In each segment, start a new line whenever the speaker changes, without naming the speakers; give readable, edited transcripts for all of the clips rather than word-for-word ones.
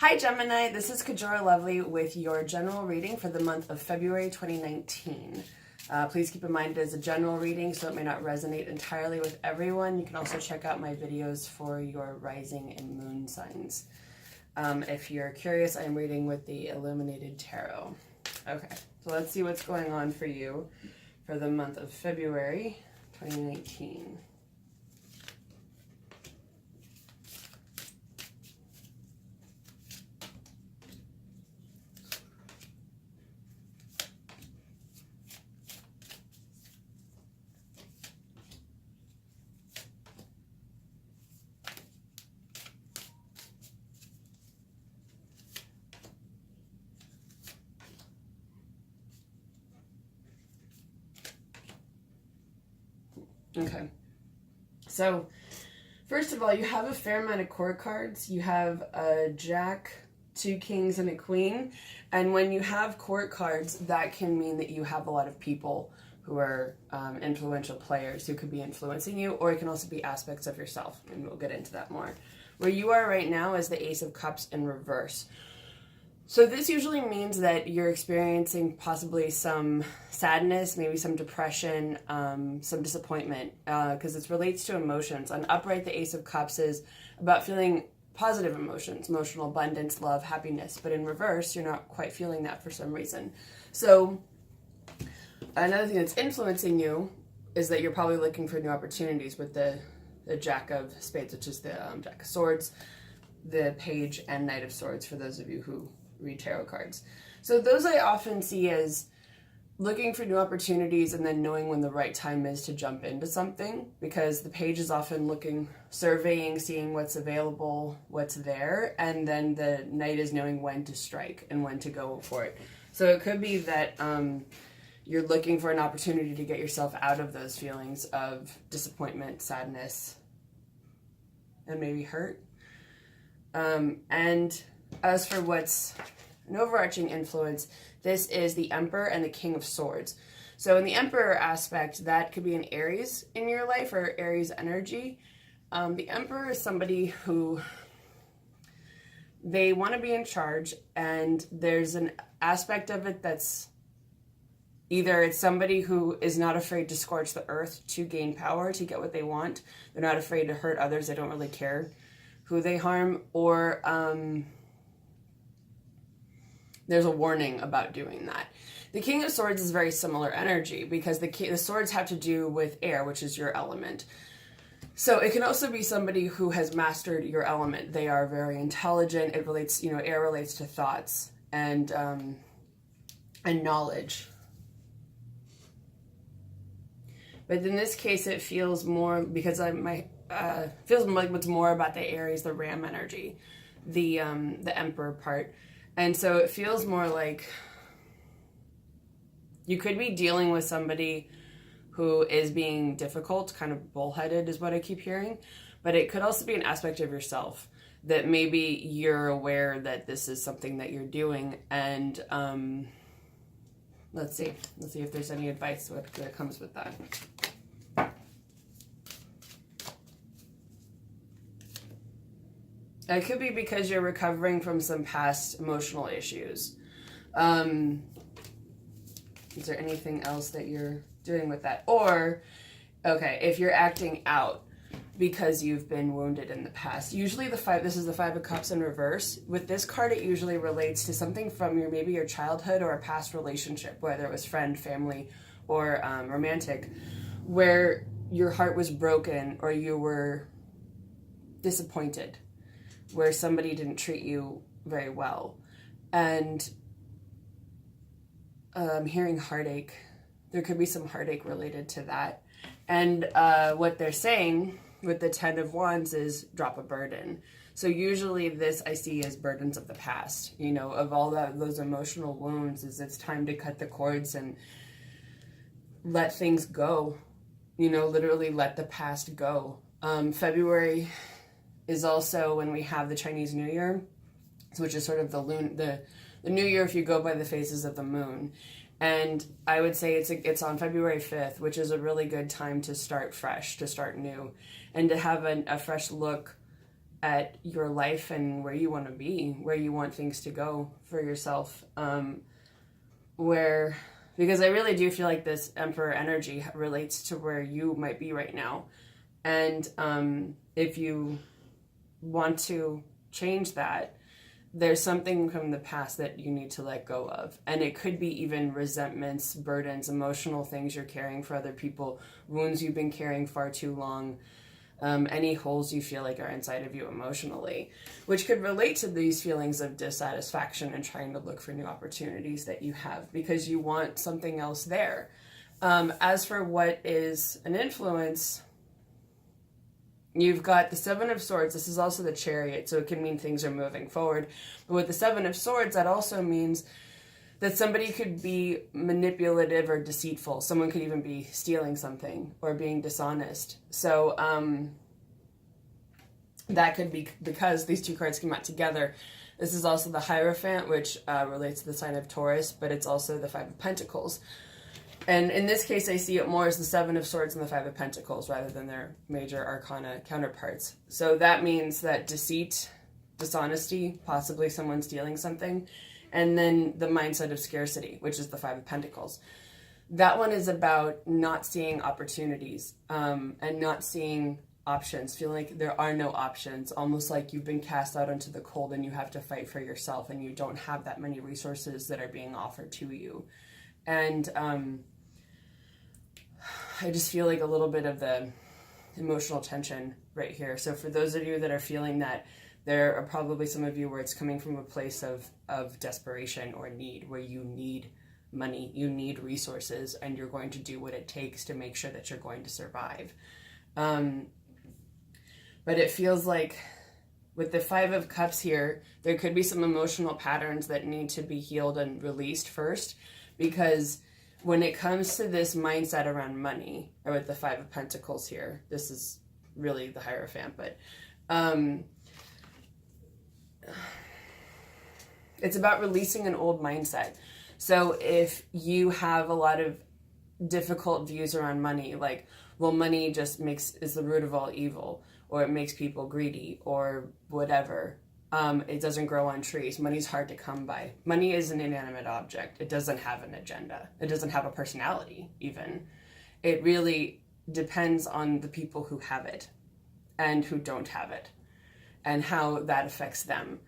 Hi Gemini, this is Kajora Lovely with your general reading for the month of February 2019. Please keep in mind it is a general reading, so it may not resonate entirely with everyone. You can also check out my videos for your rising and moon signs. If you're curious, I'm reading with the Illuminated Tarot. Okay, so let's see what's going on for you for the month of February 2019. Okay, so first of all, you have a fair amount of court cards. You have a jack, two kings, and a queen. And when you have court cards, that can mean that you have a lot of people who are influential players who could be influencing you, or it can also be aspects of yourself, and we'll get into that more. Where you are right now is the Ace of Cups in reverse. So this usually means that you're experiencing possibly some sadness, maybe some depression, some disappointment, because it relates to emotions. On upright, the Ace of Cups is about feeling positive emotions, emotional abundance, love, happiness. But in reverse, you're not quite feeling that for some reason. So another thing that's influencing you is that you're probably looking for new opportunities with the Jack of Spades, which is the Jack of Swords, the Page, and Knight of Swords, for those of you who read tarot cards. So those I often see as looking for new opportunities and then knowing when the right time is to jump into something, because the Page is often looking, surveying, seeing what's available, what's there, and then the Knight is knowing when to strike and when to go for it. So it could be that you're looking for an opportunity to get yourself out of those feelings of disappointment, sadness, and maybe hurt. And as for what's an overarching influence, this is the Emperor and the King of Swords. So in the Emperor aspect, that could be an Aries in your life or Aries energy. The Emperor is somebody who they want to be in charge, and there's an aspect of it that's either it's somebody who is not afraid to scorch the earth to gain power, to get what they want. They're not afraid to hurt others. They don't really care who they harm, or there's a warning about doing that. The King of Swords is very similar energy because the swords have to do with air, which is your element. So it can also be somebody who has mastered your element. They are very intelligent. It relates, air relates to thoughts and knowledge. But in this case, it feels more, because feels like what's more about the Aries, the Ram energy, the Emperor part. And so it feels more like you could be dealing with somebody who is being difficult, kind of bullheaded is what I keep hearing. But it could also be an aspect of yourself that maybe you're aware that this is something that you're doing. And let's see if there's any advice that comes with that. It could be because you're recovering from some past emotional issues. Is there anything else that you're doing with that? Or, okay, if you're acting out because you've been wounded in the past. Usually this is the Five of Cups in reverse. With this card, it usually relates to something from maybe your childhood or a past relationship, whether it was friend, family, or romantic, where your heart was broken or you were disappointed, where somebody didn't treat you very well. And hearing heartache, there could be some heartache related to that. And what they're saying with the Ten of Wands is drop a burden. So usually this I see as burdens of the past, of all those emotional wounds, is it's time to cut the cords and let things go, literally let the past go. February is also when we have the Chinese New Year, which is sort of the New Year if you go by the phases of the moon. And I would say it's on February 5th, which is a really good time to start fresh, to start new, and to have a fresh look at your life and where you want to be, where you want things to go for yourself. Because I really do feel like this Emperor energy relates to where you might be right now. And if you want to change that, there's something from the past that you need to let go of. And it could be even resentments, burdens, emotional things you're carrying for other people, wounds you've been carrying far too long, any holes you feel like are inside of you emotionally, which could relate to these feelings of dissatisfaction and trying to look for new opportunities that you have because you want something else there. As for what is an influence, you've got the Seven of Swords. This is also the Chariot, so it can mean things are moving forward. But with the Seven of Swords, that also means that somebody could be manipulative or deceitful. Someone could even be stealing something or being dishonest. So that could be because these two cards came out together. This is also the Hierophant, which relates to the sign of Taurus, but it's also the Five of Pentacles. And in this case, I see it more as the Seven of Swords and the Five of Pentacles rather than their major arcana counterparts. So that means that deceit, dishonesty, possibly someone stealing something, and then the mindset of scarcity, which is the Five of Pentacles. That one is about not seeing opportunities and not seeing options, feeling like there are no options, almost like you've been cast out into the cold and you have to fight for yourself and you don't have that many resources that are being offered to you. And I just feel like a little bit of the emotional tension right here. So for those of you that are feeling that, there are probably some of you where it's coming from a place of desperation or need, where you need money, you need resources, and you're going to do what it takes to make sure that you're going to survive. But it feels like with the Five of Cups here, there could be some emotional patterns that need to be healed and released first, because when it comes to this mindset around money, or with the Five of Pentacles here, this is really the Hierophant, but it's about releasing an old mindset. So if you have a lot of difficult views around money, like, well, money just is the root of all evil, or it makes people greedy, or whatever. It doesn't grow on trees. Money's hard to come by. Money is an inanimate object. It doesn't have an agenda. It doesn't have a personality, even. It really depends on the people who have it and who don't have it, and how that affects them.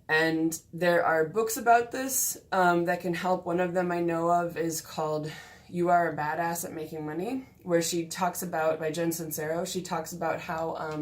And there are books about this that can help. One of them I know of is called You Are a Badass at Making Money, where she talks about, by Jen Sincero, she talks about how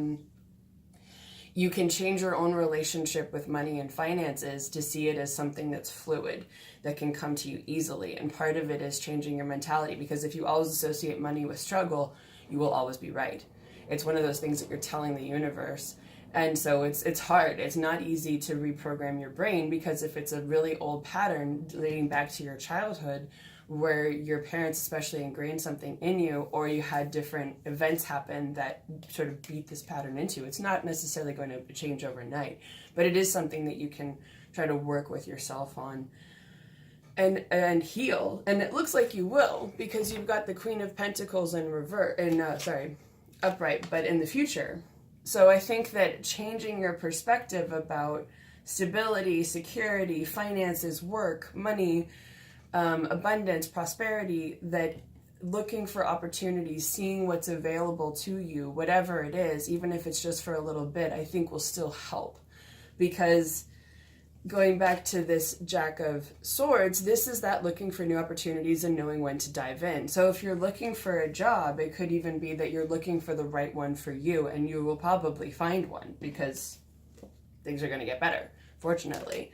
you can change your own relationship with money and finances to see it as something that's fluid, that can come to you easily. And part of it is changing your mentality, because if you always associate money with struggle, you will always be right. It's one of those things that you're telling the universe. And so it's hard. It's not easy to reprogram your brain, because if it's a really old pattern dating back to your childhood, where your parents especially ingrained something in you, or you had different events happen that sort of beat this pattern into, it's not necessarily going to change overnight, but it is something that you can try to work with yourself on and heal. And it looks like you will, because you've got the Queen of Pentacles in upright, but in the future. So I think that changing your perspective about stability, security, finances, work, money, abundance, prosperity, that looking for opportunities, seeing what's available to you, whatever it is, even if it's just for a little bit, I think will still help. Because going back to this Jack of Swords, this is that looking for new opportunities and knowing when to dive in. So if you're looking for a job, it could even be that you're looking for the right one for you, and you will probably find one, because things are going to get better, fortunately.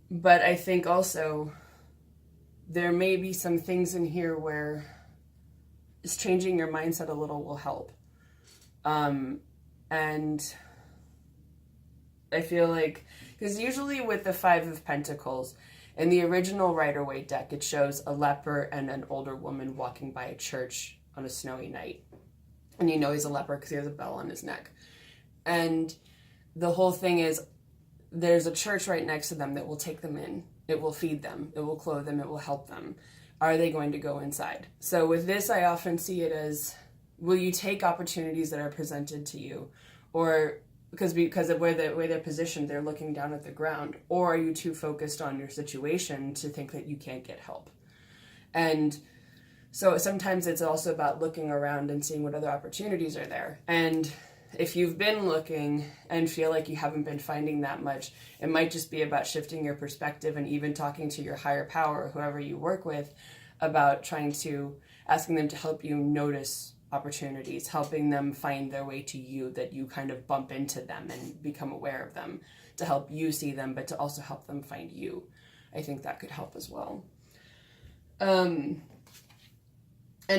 But I think also there may be some things in here where just changing your mindset a little will help. And I feel like, because usually with the Five of Pentacles, in the original Rider-Waite deck, it shows a leper and an older woman walking by a church on a snowy night. And you know he's a leper because he has a bell on his neck. And the whole thing is, there's a church right next to them that will take them in. It will feed them. It will clothe them. It will help them. Are they going to go inside? So with this, I often see it as, will you take opportunities that are presented to you? or because of where they're positioned, they're looking down at the ground, or are you too focused on your situation to think that you can't get help? And so sometimes it's also about looking around and seeing what other opportunities are there. And if you've been looking and feel like you haven't been finding that much, it might just be about shifting your perspective and even talking to your higher power, or whoever you work with, about asking them to help you notice opportunities, helping them find their way to you, that you kind of bump into them and become aware of them, to help you see them, but to also help them find you. I think that could help as well. And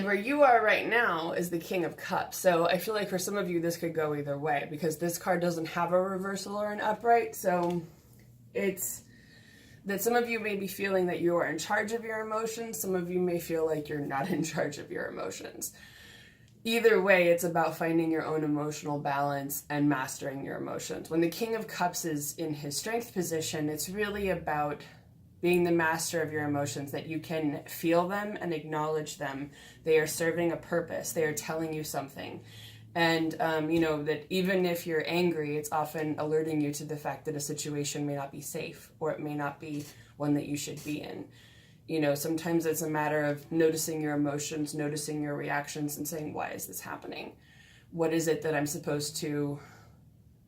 where you are right now is the King of Cups. So I feel like for some of you, this could go either way, because this card doesn't have a reversal or an upright. So it's that some of you may be feeling that you are in charge of your emotions. Some of you may feel like you're not in charge of your emotions. Either way, it's about finding your own emotional balance and mastering your emotions. When the King of Cups is in his strength position, it's really about being the master of your emotions, that you can feel them and acknowledge them. They are serving a purpose. They are telling you something. And, that even if you're angry, it's often alerting you to the fact that a situation may not be safe, or it may not be one that you should be in. Sometimes it's a matter of noticing your emotions, noticing your reactions, and saying, why is this happening? What is it that I'm supposed to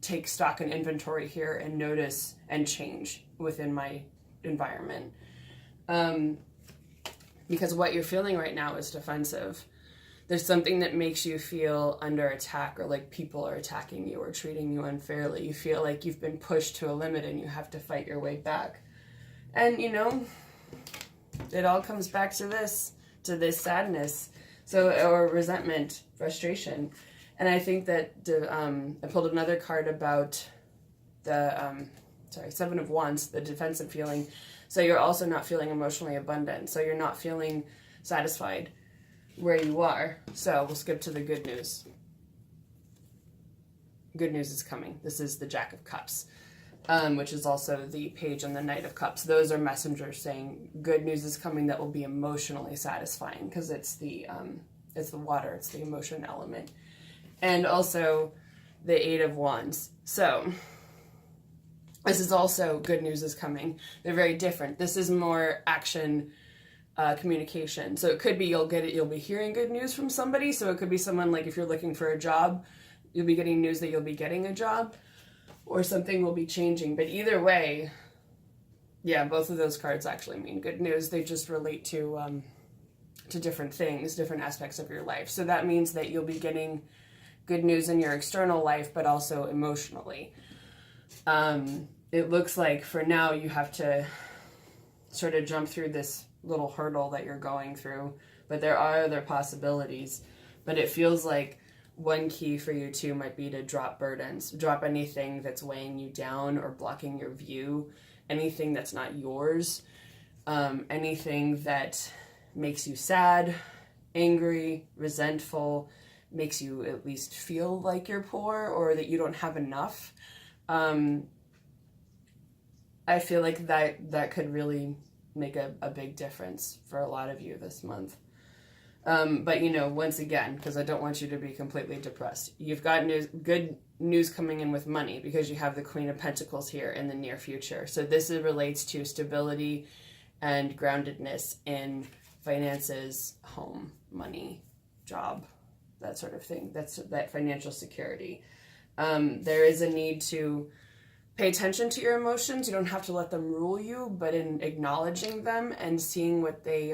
take stock and inventory here and notice and change within my environment? Because what you're feeling right now is defensive. There's something that makes you feel under attack, or like people are attacking you or treating you unfairly. You feel like you've been pushed to a limit and you have to fight your way back. And it all comes back to this sadness, or resentment, frustration. And I think that I pulled another card about the Seven of Wands, the defensive feeling. So you're also not feeling emotionally abundant. So you're not feeling satisfied where you are. So we'll skip to the good news. Good news is coming. This is the Jack of Cups, which is also the Page and the Knight of Cups. Those are messengers saying good news is coming that will be emotionally satisfying, because it's the water, it's the emotion element. And also the Eight of Wands. So this is also good news is coming. They're very different. This is more action, communication. So it could be you'll be hearing good news from somebody. So it could be someone, like if you're looking for a job, you'll be getting news that you'll be getting a job, or something will be changing. But either way, yeah, both of those cards actually mean good news. They just relate to different things, different aspects of your life. So that means that you'll be getting good news in your external life, but also emotionally. It looks like for now you have to sort of jump through this little hurdle that you're going through, but there are other possibilities. But it feels like one key for you too might be to drop burdens, drop anything that's weighing you down or blocking your view, anything that's not yours, anything that makes you sad, angry, resentful, makes you at least feel like you're poor or that you don't have enough. I feel like that could really make a big difference for a lot of you this month. But once again, because I don't want you to be completely depressed, you've got good news coming in with money, because you have the Queen of Pentacles here in the near future. So this relates to stability and groundedness in finances, home, money, job, that sort of thing. That's that financial security. There is a need to pay attention to your emotions. You don't have to let them rule you, but in acknowledging them and seeing what they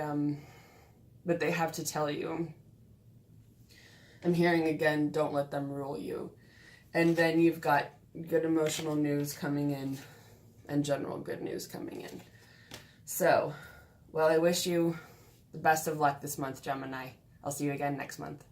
have to tell you. I'm hearing again, don't let them rule you. And then you've got good emotional news coming in and general good news coming in. So, well, I wish you the best of luck this month, Gemini. I'll see you again next month.